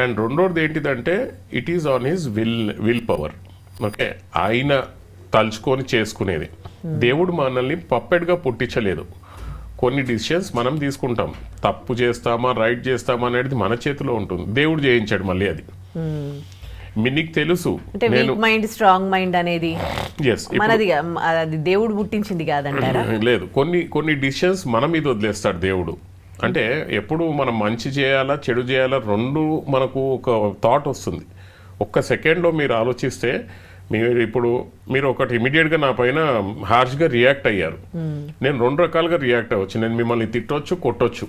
అండ్ రెండోది ఏంటిదంటే it is on his will power. Okay, ఆయన తలుచుకొని చేసుకునేది. దేవుడు మనల్ని పప్పెట్గా పుట్టించలేదు. కొన్ని డిసిషన్స్ మనం తీసుకుంటాం, తప్పు చేస్తామా రైట్ చేస్తామా అనేది మన చేతిలో ఉంటుంది. దేవుడు చేయించాడు మళ్ళీ అది. మీకు తెలుసు మైండ్ స్ట్రాంగ్ మైండ్ అనేది మనది, అది దేవుడు పుట్టించింది కాదంటారా? లేదు, కొన్ని డిసిషన్స్ మన మీద వదిలేస్తాడు దేవుడు. అంటే ఎప్పుడు మనం మంచి చేయాలా చెడు చేయాలా రెండు మనకు ఒక థాట్ వస్తుంది. ఒక్క సెకండ్లో మీరు ఆలోచిస్తే మీరు ఒకటి ఇమీడియట్గా నా పైన హార్ష్గా రియాక్ట్ అయ్యారు. నేను రెండు రకాలుగా రియాక్ట్ అవ్వచ్చు. నేను మిమ్మల్ని తిట్టొచ్చు, కొట్టొచ్చు,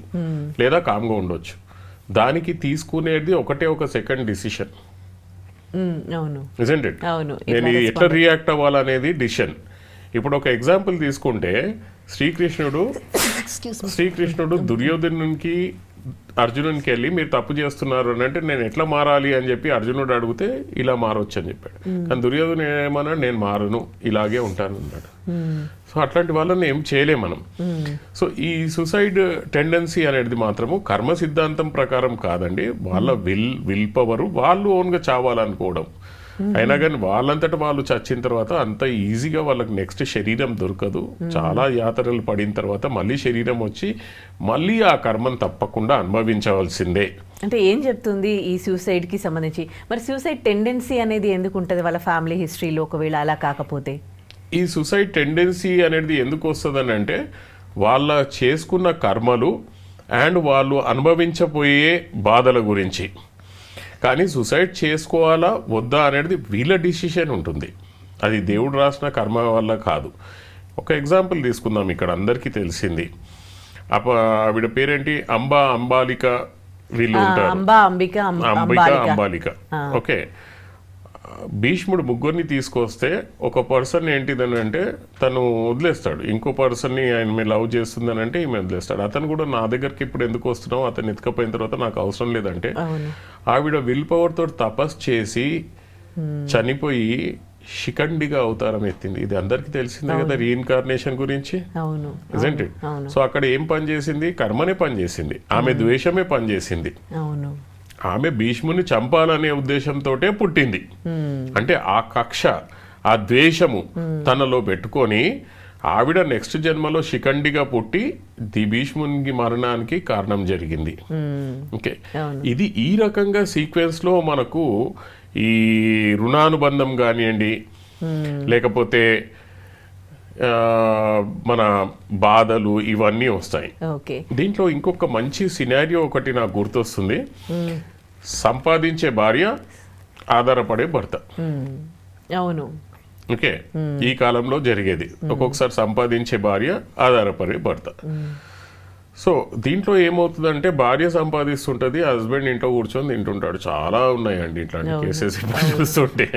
లేదా కామ్గా ఉండొచ్చు. దానికి తీసుకునేది ఒక సెకండ్ డిసిషన్. నేను ఎట్లా రియాక్ట్ అవ్వాలనేది డిసిషన్. ఇప్పుడు ఒక ఎగ్జాంపుల్ తీసుకుంటే శ్రీకృష్ణుడు దుర్యోధనునికి అర్జునునికి వెళ్ళి మీరు తప్పు చేస్తున్నారు అని అంటే నేను ఎట్లా మారాలి అని చెప్పి అర్జునుడు అడిగితే ఇలా మారొచ్చు అని చెప్పాడు. కానీ దుర్యోధను ఏమన్నాడు, నేను మారను, ఇలాగే ఉంటాను అన్నాడు. సో అట్లాంటి వాళ్ళని ఏం చేయలేం మనం. సో ఈ సూసైడ్ టెండెన్సీ అనేది మాత్రము కర్మ సిద్ధాంతం ప్రకారం కాదండి. వాళ్ళ విల్ పవర్, వాళ్ళు ఓన్గా చావాలనుకోవడం. అయినా కానీ వాళ్ళంతటా వాళ్ళు చచ్చిన తర్వాత అంత ఈజీగా వాళ్ళకి నెక్స్ట్ శరీరం దొరకదు. చాలా యాతనలు పడిన తర్వాత మళ్ళీ శరీరం వచ్చి మళ్ళీ ఆ కర్మను తప్పకుండా అనుభవించవలసిందే. అంటే ఏం చెప్తుంది ఈ సూసైడ్ కి సంబంధించి? మరి సూసైడ్ టెండెన్సీ అనేది ఎందుకు ఉంటుంది వాళ్ళ ఫ్యామిలీ హిస్టరీలో ఒకవేళ అలా కాకపోతే? ఈ సూసైడ్ టెండెన్సీ అనేది ఎందుకు వస్తుందని అంటే వాళ్ళ చేసుకున్న కర్మలు అండ్ వాళ్ళు అనుభవించబోయే బాధల గురించి. కానీ సూసైడ్ చేసుకోవాలా వద్దా అనేది వీళ్ళ డిసిషన్ ఉంటుంది. అది దేవుడు రాసిన కర్మ వల్ల కాదు. ఒక ఎగ్జాంపుల్ తీసుకుందాం, ఇక్కడ అందరికీ తెలిసింది. ఆవిడ పేరేంటి, అంబాలిక. వీళ్ళు ఉంటారు అంబాలిక. ఓకే, భీష్ముడు ముగ్గురిని తీసుకొస్తే ఒక పర్సన్ ఏంటిదని అంటే తను వదిలేస్తాడు. ఇంకో పర్సన్ని ఆయన మీద లవ్ చేస్తుందని అంటే ఈమె వదిలేస్తాడు. అతను కూడా నా దగ్గరికి ఇప్పుడు ఎందుకు వస్తున్నావు, అతను ఎత్తుకపోయిన తర్వాత నాకు అవసరం లేదంటే ఆవిడ విల్ పవర్ తోటి తపస్సు చేసి చనిపోయి శిఖండిగా అవతారం ఎత్తింది. ఇది అందరికి తెలిసిందే కదా రీఇన్కార్నేషన్ గురించి. Isn't it? సో అక్కడ ఏం పని చేసింది? కర్మనే పని చేసింది. ఆమె ద్వేషమే పని చేసింది. ఆమె భీష్ముని చంపాలనే ఉద్దేశంతో పుట్టింది. అంటే ఆ కక్ష, ఆ ద్వేషము తనలో పెట్టుకొని ఆవిడ నెక్స్ట్ జన్మలో శిఖండిగా పుట్టి భీష్మునికి మరణానికి కారణం జరిగింది. ఓకే, ఇది ఈ రకంగా సీక్వెన్స్ లో మనకు ఈ రుణానుబంధం కానివ్వండి, లేకపోతే మన బాధలు ఇవన్నీ వస్తాయి. దీంట్లో ఇంకొక మంచి సినారియో ఒకటి నాకు గుర్తొస్తుంది. సంపాదించే భార్య, ఆధారపడే భర్త. అవును, ఓకే, ఈ కాలంలో జరిగేది. ఒక్కొక్కసారి సంపాదించే భార్య, ఆధారపడే భర్త. సో దీంట్లో ఏమవుతుందంటే భార్య సంపాదిస్తుంటది, హస్బెండ్ ఇంట్లో కూర్చొని తింటుంటాడు. చాలా ఉన్నాయండి ఇట్లాంటి కేసెస్ చూస్తుంటే.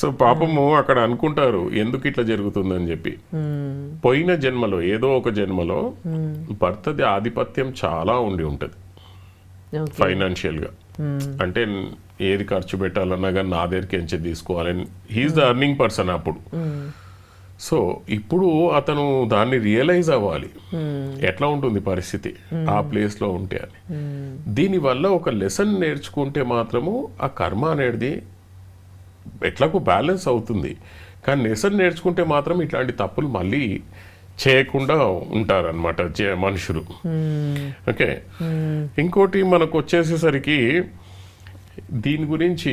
సో పాపము అక్కడ అనుకుంటారు ఎందుకు ఇట్లా జరుగుతుందని చెప్పి. పోయిన జన్మలో ఏదో ఒక జన్మలో భర్తది ఆధిపత్యం చాలా ఉండి ఉంటది ఫైనాన్షియల్ గా. అంటే ఏది ఖర్చు పెట్టాలన్నా కానీ నా దగ్గరికి ఎంచే తీసుకోవాలని, హీఈస్ ద అర్నింగ్ పర్సన్ అప్పుడు. సో ఇప్పుడు అతను దాన్ని రియలైజ్ అవ్వాలి ఎట్లా ఉంటుంది పరిస్థితి ఆ ప్లేస్ లో ఉంటే అని. దీనివల్ల ఒక లెసన్ నేర్చుకుంటే మాత్రము ఆ కర్మ అనేది ఎట్లాగో బ్యాలెన్స్ అవుతుంది. కానీ లెసన్ నేర్చుకుంటే మాత్రం ఇట్లాంటి తప్పులు మళ్ళీ చేయకుండా ఉంటారనమాట మనుషులు. ఓకే, ఇంకోటి మనకు వచ్చేసేసరికి దీని గురించి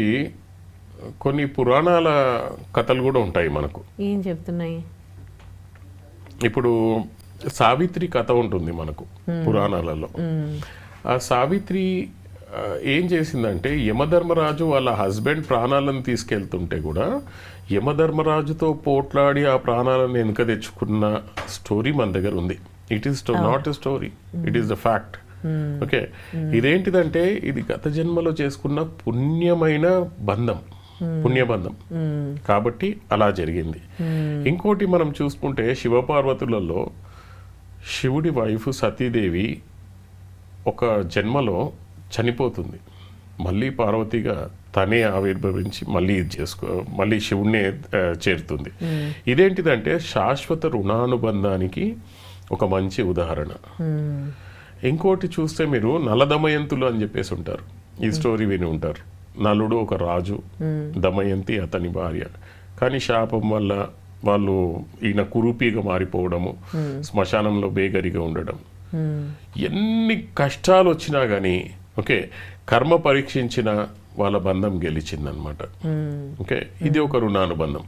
కొన్ని పురాణాల కథలు కూడా ఉంటాయి మనకు. ఏం చెప్తున్నాయి? ఇప్పుడు సావిత్రి కథ ఉంటుంది మనకు పురాణాలలో. ఆ సావిత్రి ఏం చేసిందంటే యమధర్మరాజు వాళ్ళ హస్బెండ్ ప్రాణాలను తీసుకెళ్తుంటే కూడా యమధర్మరాజుతో పోట్లాడి ఆ ప్రాణాలను వెనుక తెచ్చుకున్న స్టోరీ మన దగ్గర ఉంది. It is not a story, it is the fact. Okay, ఇదేంటిదంటే ఇది గత జన్మలో చేసుకున్న పుణ్యమైన బంధం, పుణ్యబంధం కాబట్టి అలా జరిగింది. ఇంకోటి మనం చూసుకుంటే శివపార్వతులలో శివుడి వైఫ్ సతీదేవి ఒక జన్మలో చనిపోతుంది, మళ్ళీ పార్వతిగా తనే ఆవిర్భవించి మళ్ళీ శివుణ్ణే చేరుతుంది. ఇదేంటిదంటే శాశ్వత రుణానుబంధానికి ఒక మంచి ఉదాహరణ. ఇంకోటి చూస్తే మీరు నలదమయంతులు అని చెప్పేసి ఉంటారు, ఈ స్టోరీ విని ఉంటారు. నలుడు ఒక రాజు, దమయంతి అతని భార్య. కానీ శాపం వల్ల వాళ్ళు ఈయన కురూపిగా మారిపోవడము, శ్మశానంలో బేగరిగా ఉండడం, ఎన్ని కష్టాలు వచ్చినా కానీ ఓకే కర్మ పరీక్షించిన వాళ్ళ బంధం గెలిచిందనమాట. ఓకే, ఇది ఒక రుణానుబంధం.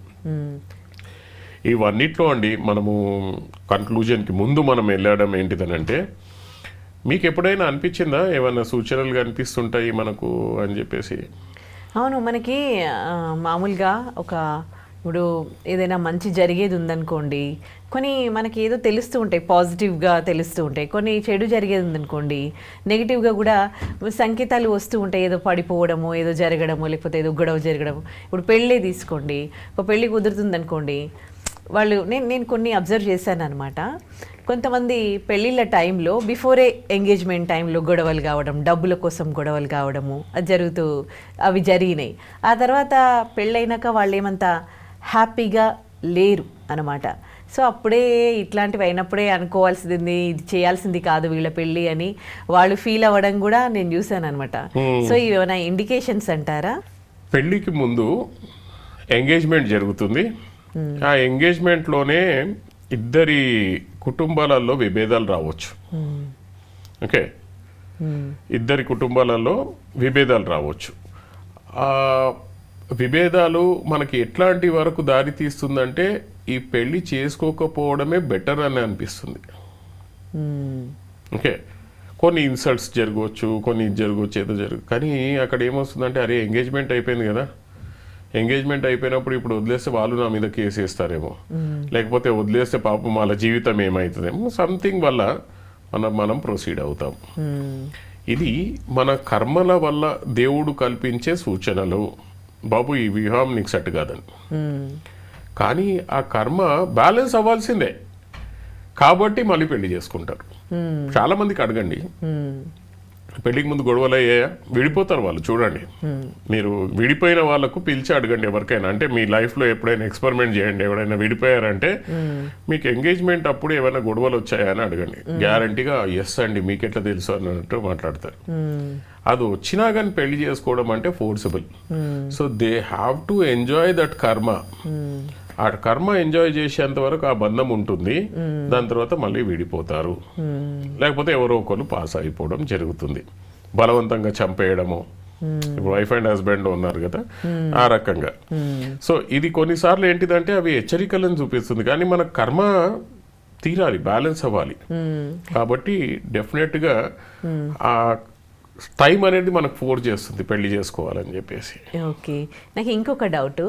ఇవన్నిట్లో అండి మనము కన్క్లూజన్కి ముందు మనం వెళ్ళడం ఏంటిదనంటే, మీకు ఎప్పుడైనా అనిపించిందా ఏమైనా సూచనలు కనిపిస్తుంటాయి మనకు అని చెప్పేసి? అవును, మనకి మామూలుగా ఇప్పుడు ఏదైనా మంచి జరిగేది ఉందనుకోండి, కొన్ని మనకి ఏదో తెలుస్తూ ఉంటాయి, పాజిటివ్గా తెలుస్తూ ఉంటాయి. కొన్ని చెడు జరిగేది ఉందనుకోండి, నెగిటివ్గా కూడా సంకేతాలు వస్తూ ఉంటాయి, ఏదో పడిపోవడము, ఏదో జరగడము, లేకపోతే ఏదో గొడవ జరగడము. ఇప్పుడు పెళ్ళే తీసుకోండి, ఒక పెళ్ళి కుదురుతుంది అనుకోండి, వాళ్ళు నేను కొన్ని అబ్జర్వ్ చేశాను అనమాట. కొంతమంది పెళ్ళిళ్ళ టైంలో బిఫోరే ఎంగేజ్మెంట్ టైంలో గొడవలు కావడం, డబ్బుల కోసం గొడవలు కావడము అవి జరిగినాయి. ఆ తర్వాత పెళ్ళైనాక వాళ్ళు ఏమంతా హ్యాపీగా లేరు అనమాట. సో అప్పుడే ఇట్లాంటివి అయినప్పుడే అనుకోవాల్సింది, ఇది చేయాల్సింది కాదు వీళ్ళ పెళ్ళి అని వాళ్ళు ఫీల్ అవ్వడం కూడా నేను చూసాను అనమాట. సో ఇవి ఏమైనా ఇండికేషన్స్ అంటారా? పెళ్ళికి ముందు ఎంగేజ్మెంట్ జరుగుతుంది, ఆ ఎంగేజ్మెంట్లోనే ఇద్దరి కుటుంబాలలో విభేదాలు రావచ్చు. ఓకే, ఇద్దరి కుటుంబాలలో విభేదాలు రావచ్చు. ఆ విభేదాలు మనకి ఎట్లాంటి వరకు దారి తీస్తుందంటే ఈ పెళ్లి చేసుకోకపోవడమే బెటర్ అని అనిపిస్తుంది. ఓకే, కొన్ని ఇన్సల్ట్స్ జరగవచ్చు, కొన్ని జరగవచ్చు, ఏదో కానీ అక్కడ ఏమొస్తుందంటే అరే ఎంగేజ్మెంట్ అయిపోయింది కదా, ఎంగేజ్మెంట్ అయిపోయినప్పుడు ఇప్పుడు వదిలేస్తే వాళ్ళు నా మీద కేసు వేస్తారేమో, లేకపోతే వదిలేస్తే పాపం వాళ్ళ జీవితం ఏమవుతుందేమో, సంథింగ్ వల్ల మనం ప్రొసీడ్ అవుతాం. ఇది మన కర్మల వల్ల దేవుడు కల్పించే సూచనలు. బాబు ఈ వివాహం నీకు సెట్ కాదని, కానీ ఆ కర్మ బ్యాలెన్స్ అవ్వాల్సిందే కాబట్టి మళ్ళీ పెళ్లి చేసుకుంటారు. చాలా మందికి అడగండి, పెళ్లికి ముందు గొడవలు అయ్యాయా? విడిపోతారు వాళ్ళు. చూడండి, మీరు విడిపోయిన వాళ్ళకు పిలిచి అడగండి ఎవరికైనా. అంటే మీ లైఫ్లో ఎప్పుడైనా ఎక్స్పెరిమెంట్ చేయండి, ఎవరైనా విడిపోయారంటే మీకు ఎంగేజ్మెంట్ అప్పుడు ఏమైనా గొడవలు వచ్చాయా అని అడగండి. గ్యారంటీగా ఎస్ అండి మీకు ఎట్లా తెలుసు అన్నట్టు మాట్లాడతారు. అది వచ్చినా కానీ పెళ్లి చేసుకోవడం అంటే forcible. So they have to enjoy that కర్మ. ఆ కర్మ ఎంజాయ్ చేసేంత వరకు ఆ బంధం ఉంటుంది, దాని తర్వాత మళ్ళీ విడిపోతారు, లేకపోతే ఎవరో ఒకరు పాస్ అయిపోవడం జరుగుతుంది. బలవంతంగా చంపేయడము, ఇప్పుడు వైఫ్ అండ్ హస్బెండ్ ఉన్నారు కదా ఆ రకంగా. సో ఇది కొన్నిసార్లు ఏంటిదంటే అవి హెచ్చరికలను చూపిస్తుంది, కానీ మన కర్మ తీరాలి, బ్యాలెన్స్ అవ్వాలి. కాబట్టి డెఫినెట్గా ఆ టైం అనేది మనకు ఫోర్స్ చేస్తుంది పెళ్లి చేసుకోవాలని చెప్పేసి. ఓకే, నాకు ఇంకొక డౌట్,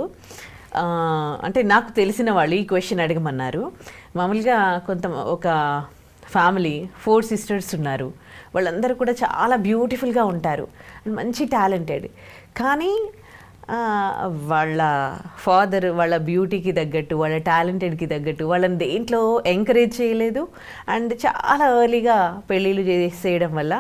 అంటే నాకు తెలిసిన వాళ్ళు ఈ క్వశ్చన్ అడగమన్నారు. మామూలుగా ఒక ఫ్యామిలీ 4 సిస్టర్స్ ఉన్నారు. వాళ్ళందరూ కూడా చాలా బ్యూటిఫుల్గా ఉంటారు, మంచి టాలెంటెడ్. కానీ వాళ్ళ ఫాదర్ వాళ్ళ బ్యూటీకి తగ్గట్టు, వాళ్ళ టాలెంటెడ్కి తగ్గట్టు వాళ్ళని దేంట్లో ఎంకరేజ్ చేయలేదు. అండ్ చాలా ఎర్లీగా పెళ్ళిళ్ళు చేసేయడం వల్ల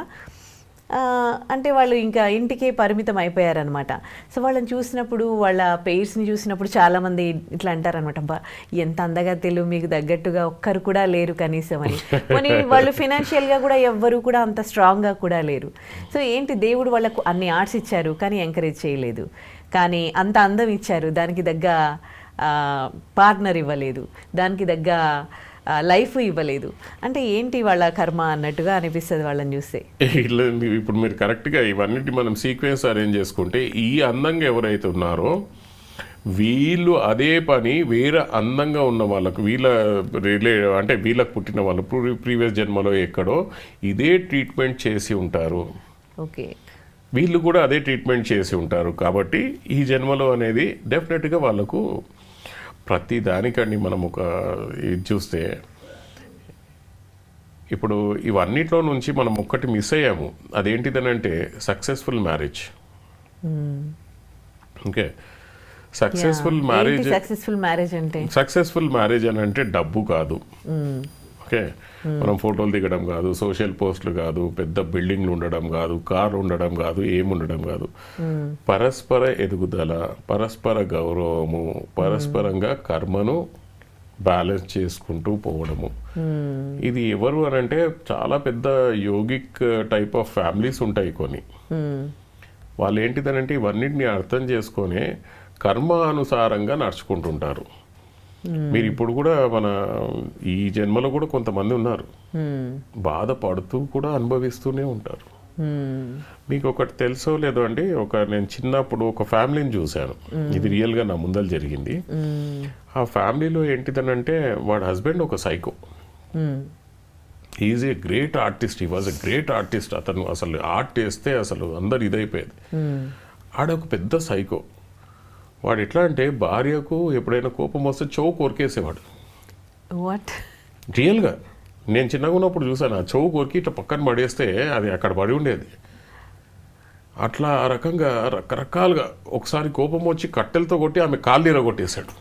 అంటే వాళ్ళు ఇంకా ఇంటికే పరిమితం అయిపోయారనమాట. సో వాళ్ళని చూసినప్పుడు, వాళ్ళ పేర్స్ని చూసినప్పుడు చాలామంది ఇట్లా అంటారనమాట, బా ఎంత అందగా తెలుగు మీకు తగ్గట్టుగా ఒక్కరు కూడా లేరు కనీసం అని. కానీ వాళ్ళు ఫినాన్షియల్గా కూడా ఎవ్వరు కూడా అంత స్ట్రాంగ్గా కూడా లేరు. సో ఏంటి, దేవుడు వాళ్ళకు అన్ని ఆర్ట్స్ ఇచ్చారు కానీ ఎంకరేజ్ చేయలేదు. కానీ అంత అందం ఇచ్చారు, దానికి తగ్గ పార్ట్నర్ ఇవ్వలేదు, దానికి తగ్గ లైఫ్ ఇవ్వలేదు. అంటే ఏంటి వాళ్ళ కర్మ అన్నట్టుగా అనిపిస్తుంది వాళ్ళని చూస్తే. ఇప్పుడు మీరు కరెక్ట్గా ఇవన్నిటి మనం సీక్వెన్స్ అరేంజ్ చేసుకుంటే, ఈ అందంగా ఎవరైతే ఉన్నారో వీళ్ళు అదే పని వేరే అందంగా ఉన్న వాళ్ళకు, అంటే వీళ్ళకు పుట్టిన వాళ్ళు ప్రీవియస్ జన్మలో ఎక్కడో ఇదే ట్రీట్మెంట్ చేసి ఉంటారు. ఓకే, వీళ్ళు కూడా అదే ట్రీట్మెంట్ చేసి ఉంటారు. కాబట్టి ఈ జన్మలో అనేది డెఫినెట్గా వాళ్ళకు ప్రతి దానికండి మనం ఒక ఇది చూస్తే, ఇప్పుడు ఇవన్నిట్లో నుంచి మనం ఒక్కటి మిస్ అయ్యాము. అదేంటిదనంటే successful marriage. Okay, successful marriage అని అంటే డబ్బు కాదు. ఓకే, మనం ఫోటోలు దిగడం కాదు, సోషల్ పోస్టులు కాదు, పెద్ద బిల్డింగ్లు ఉండడం కాదు, కారు ఉండడం కాదు, ఏముండడం కాదు. పరస్పర ఎదుగుదల, పరస్పర గౌరవము, పరస్పరంగా కర్మను బ్యాలెన్స్ చేసుకుంటూ పోవడము. ఇది ఎవరు అని అంటే చాలా పెద్ద యోగిక్ టైప్ ఆఫ్ ఫ్యామిలీస్ ఉంటాయి కొన్ని. వాళ్ళు ఏంటిదనంటే ఇవన్నిటిని అర్థం చేసుకొని కర్మ అనుసారంగా నడుచుకుంటుంటారు. మీరు ఇప్పుడు కూడా మన ఈ జన్మలో కూడా కొంతమంది ఉన్నారు, బాధపడుతూ కూడా అనుభవిస్తూనే ఉంటారు. మీకు ఒకటి తెలుసో లేదో అండి, నేను చిన్నప్పుడు ఒక ఫ్యామిలీని చూశాను, ఇది రియల్గా నా ముందర జరిగింది. ఆ ఫ్యామిలీలో ఏంటిదనంటే వాడి హస్బెండ్ ఒక psycho. Is a great artist, he was a great artist. అతను అసలు ఆర్ట్ వేస్తే అసలు అందరు ఇదైపోయేది. ఆడొక పెద్ద సైకో. వాడు ఎట్లా అంటే భార్యకు ఎప్పుడైనా కోపం వస్తే చెవు కొరికేసేవాడు. రియల్గా నేను చిన్నగా ఉన్నప్పుడు చూసాను, ఆ చెవు కొరికి ఇట్లా పక్కన పడేస్తే అది అక్కడ పడి ఉండేది. అట్లా ఆ రకంగా రకరకాలుగా ఒకసారి కోపం వచ్చి కట్టెలతో కొట్టి ఆమె కాళ్ళు ఇరగొట్టేశాడు.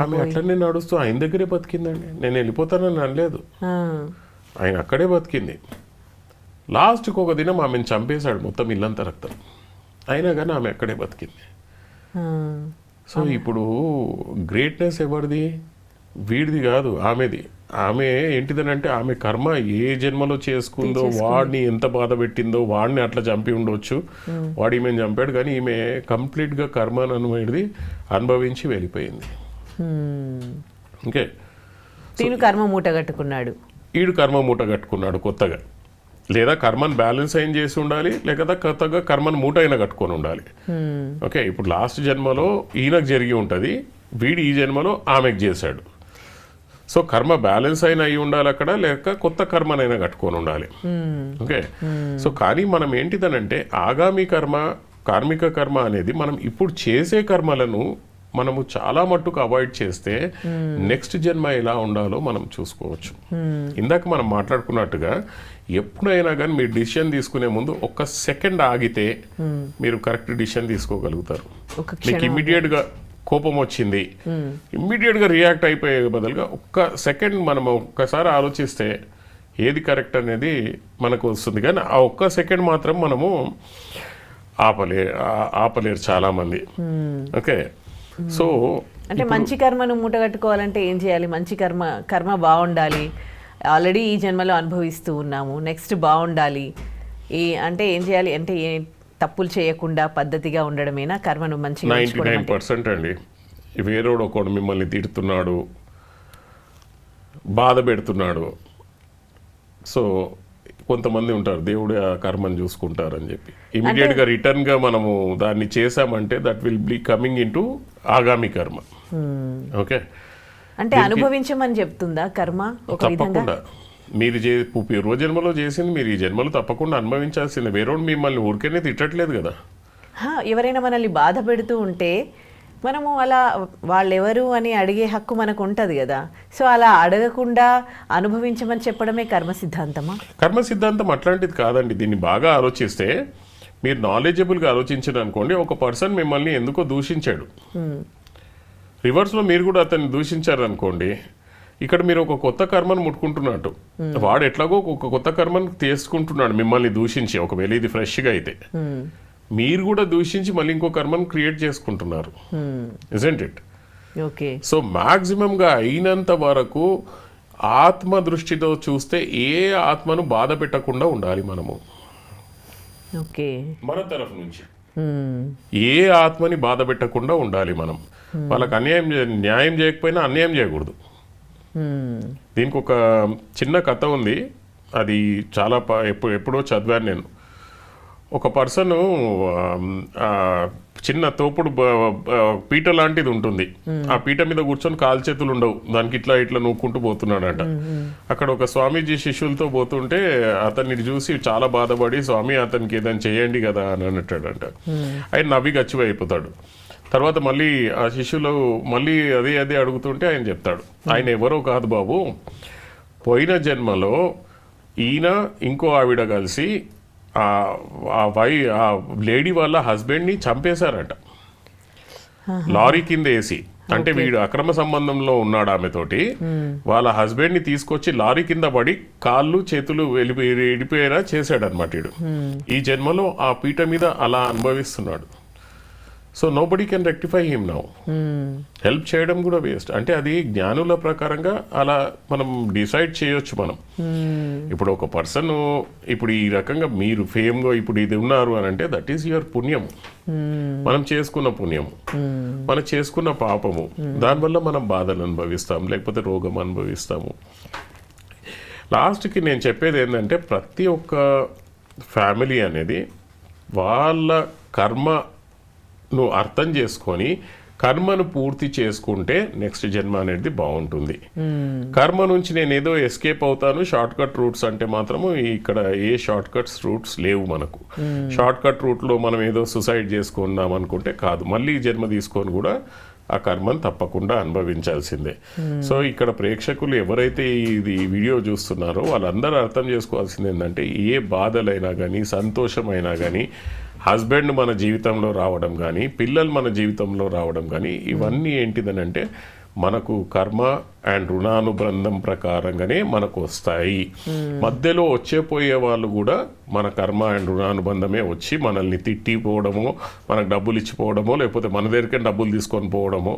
ఆమె అట్లనే నడుస్తూ ఆయన దగ్గరే బతికిందండి. నేను వెళ్ళిపోతానని అనలేదు, ఆయన అక్కడే బతికింది. లాస్ట్కి ఒక దినం ఆమెను చంపేశాడు, మొత్తం ఇల్లంతా రక్తం. అయినా కానీ ఆమె అక్కడే బతికింది. సో ఇప్పుడు గ్రేట్నెస్ ఎవరిది? వీడిది కాదు, ఆమెది. ఆమె ఏంటిదనంటే ఆమె కర్మ ఏ జన్మలో చేసుకుందో, వాడిని ఎంత బాధ పెట్టిందో, వాడిని అట్లా చంపి ఉండొచ్చు, వాడు ఈమెను చంపాడు. కానీ ఈమె కంప్లీట్గా కర్మ అనేది అనుభవించి వెళ్ళిపోయింది. ఓకే, కర్మ మూట కట్టుకున్నాడు, ఈడు కర్మ మూట కట్టుకున్నాడు కొత్తగా. లేదా కర్మను బ్యాలెన్స్ అయిన చేసి ఉండాలి, లేకపోతే కొత్తగా కర్మను మూట అయినా కట్టుకొని ఉండాలి. ఓకే, ఇప్పుడు లాస్ట్ జన్మలో ఈయనకు జరిగి ఉంటుంది, వీడు ఈ జన్మలో ఆమెకు చేశాడు. సో కర్మ బ్యాలెన్స్ అయినా అయి ఉండాలి అక్కడ, లేక కొత్త కర్మనైనా కట్టుకొని ఉండాలి. ఓకే, సో కానీ మనం ఏంటిదనంటే ఆగామి కర్మ, కార్మిక కర్మ అనేది మనం ఇప్పుడు చేసే కర్మలను మనము చాలా మట్టుకు అవాయిడ్ చేస్తే నెక్స్ట్ జన్మ ఎలా ఉండాలో మనం చూసుకోవచ్చు. ఇందాక మనం మాట్లాడుకున్నట్టుగా ఎప్పుడైనా కానీ మీరు డిసిషన్ తీసుకునే ముందు ఒక్క సెకండ్ ఆగితే మీరు కరెక్ట్ డిసిషన్ తీసుకోగలుగుతారు. మీకు ఇమ్మీడియట్గా కోపం వచ్చింది, ఇమ్మీడియట్గా రియాక్ట్ అయిపోయే బదులుగా ఒక్క సెకండ్ మనం ఒక్కసారి ఆలోచిస్తే ఏది కరెక్ట్ అనేది మనకు వస్తుంది. కానీ ఆ ఒక్క సెకండ్ మాత్రం మనము ఆపలేరు చాలామంది. ఓకే, సో అంటే మంచి కర్మను మూటగట్టుకోవాలంటే ఏం చేయాలి? మంచి కర్మ బాగుండాలి, ఆల్రెడీ ఈ జన్మలో అనుభవిస్తూ ఉన్నాము, నెక్స్ట్ బాగుండాలి. అంటే ఏం చేయాలి? అంటే తప్పులు చేయకుండా పద్ధతిగా ఉండడమేనా కర్మను మంచిగా? 99% అండి. వేరేడు ఒకడు మిమ్మల్ని తిడుతున్నాడు, బాధ పెడుతున్నాడు, సో కొంతమంది ఉంటారు దేవుడు ఆ కర్మను చూసుకుంటారని చెప్పి ఇమీడియట్గా రిటర్న్గా మనము దాన్ని చేసామంటే that will be coming in to ఆగామి కర్మ. ఓకే, అంటే అనుభవించమని చెప్తుందా కర్మ? తప్పకుండా మీరు పూర్వ జన్మలో చేసింది మీరు ఈ జన్మలో తప్పకుండా అనుభవించాల్సిందే. వేరేవాడు మిమ్మల్ని ఊరికేనే తిట్టట్లేదు కదా. ఎవరైనా మనల్ని బాధ పెడుతూ ఉంటే మనము అలా వాళ్ళెవరు అని అడిగే హక్కు మనకు ఉంటుంది కదా, సో అలా అడగకుండా అనుభవించమని చెప్పడమే కర్మ సిద్ధాంతమా? కర్మ సిద్ధాంతం అట్లాంటిది కాదండి. దీన్ని బాగా ఆలోచిస్తే, మీరు నాలెడ్జబుల్గా ఆలోచించారు అనుకోండి, ఒక పర్సన్ మిమ్మల్ని ఎందుకో దూషించాడు, రివర్స్లో మీరు కూడా అతన్ని దూషించారు అనుకోండి, ఇక్కడ మీరు ఒక కొత్త కర్మను ముట్టుకుంటున్నట్టు. వాడు ఎట్లాగో ఒక కొత్త కర్మను తీసుకుంటున్నాడు మిమ్మల్ని దూషించి, ఒకవేళ ఇది ఫ్రెష్గా అయితే మీరు కూడా దూషించి మళ్ళీ ఇంకో కర్మను క్రియేట్ చేసుకుంటున్నారు. Isn't it? ఓకే. సో మ్యాక్సిమంగా అయినంత వరకు ఆత్మ దృష్టితో చూస్తే ఏ ఆత్మను బాధ పెట్టకుండా ఉండాలి మనము. ఓకే. మన తరఫు నుంచి ఏ ఆత్మని బాధ పెట్టకుండా ఉండాలి మనం. వాళ్ళకి న్యాయం చేయకపోయినా అన్యాయం చేయకూడదు. దీనికి ఒక చిన్న కథ ఉంది, అది చాలా ఎప్పుడో చదివాను నేను. ఒక పర్సన్ చిన్న తోపుడు పీట లాంటిది ఉంటుంది, ఆ పీట మీద కూర్చొని కాలు చేతులు ఉండవు, దానికి ఇట్లా ఇట్లా నూక్కుంటూ పోతున్నాడంట. అక్కడ ఒక స్వామీజీ శిష్యులతో పోతుంటే అతన్ని చూసి చాలా బాధపడి, స్వామి అతనికి ఏదైనా చేయండి కదా అని అన్నట్టాడంట. ఆయన నవ్వి గచ్చివి అయిపోతాడు. తర్వాత మళ్ళీ ఆ శిష్యులు మళ్ళీ అదే అడుగుతుంటే ఆయన చెప్తాడు, ఆయన ఎవరో కాదు బాబు, పోయిన జన్మలో ఈయన ఇంకో ఆవిడ కలిసి ఆ లేడీ వాళ్ళ హస్బెండ్ని చంపేశారట, లారీ కింద వేసి. అంటే వీడు అక్రమ సంబంధంలో ఉన్నాడు ఆమెతోటి, వాళ్ళ హస్బెండ్ని తీసుకొచ్చి లారీ కింద పడి కాళ్ళు చేతులు వెళ్ళిపోయేలా చేశాడు అనమాట వీడు. ఈ జన్మలో ఆ పీట మీద అలా అనుభవిస్తున్నాడు. So nobody can rectify him now. Help చేయడం కూడా వేస్ట్. అంటే అది జ్ఞానుల ప్రకారంగా అలా మనం డిసైడ్ చేయొచ్చు మనం. ఇప్పుడు ఒక పర్సన్ ఇప్పుడు ఈ రకంగా మీరు ఫేమ్గా ఇప్పుడు ఇది ఉన్నారు అని అంటే దట్ ఈస్ యువర్ పుణ్యము, మనం చేసుకున్న పుణ్యము, మనం చేసుకున్న పాపము. దానివల్ల మనం బాధలు అనుభవిస్తాం, లేకపోతే రోగం అనుభవిస్తాము. లాస్ట్కి నేను చెప్పేది ఏంటంటే, ప్రతి ఒక్క ఫ్యామిలీ అనేది వాళ్ళ కర్మను అర్థం చేసుకొని కర్మను పూర్తి చేసుకుంటే నెక్స్ట్ జన్మ అనేది బాగుంటుంది. కర్మ నుంచి నేను ఏదో ఎస్కేప్ అవుతాను షార్ట్ కట్ రూట్స్ అంటే మాత్రము ఇక్కడ ఏ షార్ట్ కట్స్ రూట్స్ లేవు మనకు. షార్ట్ కట్ రూట్లో మనం ఏదో సుసైడ్ చేసుకుందాం అనుకుంటే కాదు, మళ్ళీ జన్మ తీసుకొని కూడా ఆ కర్మను తప్పకుండా అనుభవించాల్సిందే. సో ఇక్కడ ప్రేక్షకులు ఎవరైతే ఇది వీడియో చూస్తున్నారో వాళ్ళందరూ అర్థం చేసుకోవాల్సింది ఏంటంటే, ఏ బాధలైనా కానీ సంతోషమైనా కానీ, హస్బెండ్ మన జీవితంలో రావడం కానీ, పిల్లలు మన జీవితంలో రావడం కానీ, ఇవన్నీ ఏంటిదనంటే మనకు కర్మ అండ్ రుణానుబంధం ప్రకారంగానే మనకు వస్తాయి. మధ్యలో వచ్చేపోయే వాళ్ళు కూడా మన కర్మ అండ్ రుణానుబంధమే వచ్చి మనల్ని తిట్టిపోవడమో, మనకు డబ్బులు ఇచ్చిపోవడమో, లేకపోతే మన దగ్గరికి డబ్బులు తీసుకొని పోవడమో,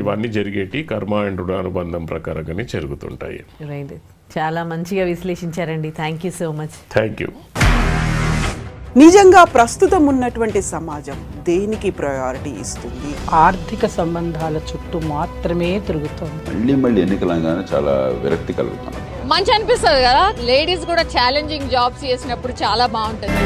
ఇవన్నీ జరిగేటి కర్మ అండ్ రుణానుబంధం ప్రకారంగానే జరుగుతుంటాయి. చాలా మంచిగా విశ్లేషించారండి. Thank you so much. Thank you. నిజంగా ప్రస్తుతం ఉన్నటువంటి సమాజం దేనికి ప్రయారిటీ ఇస్తుంది? ఆర్థిక సంబంధాల చుట్టూ మాత్రమే తిరుగుతోంది. మళ్ళీ ఎన్నికలంగానే చాలా విరక్తి కలుగుతాను. మంచి అనిపిస్తుంది కదా, లేడీస్ కూడా ఛాలెంజింగ్ జాబ్స్ చేసినప్పుడు చాలా బాగుంటుంది.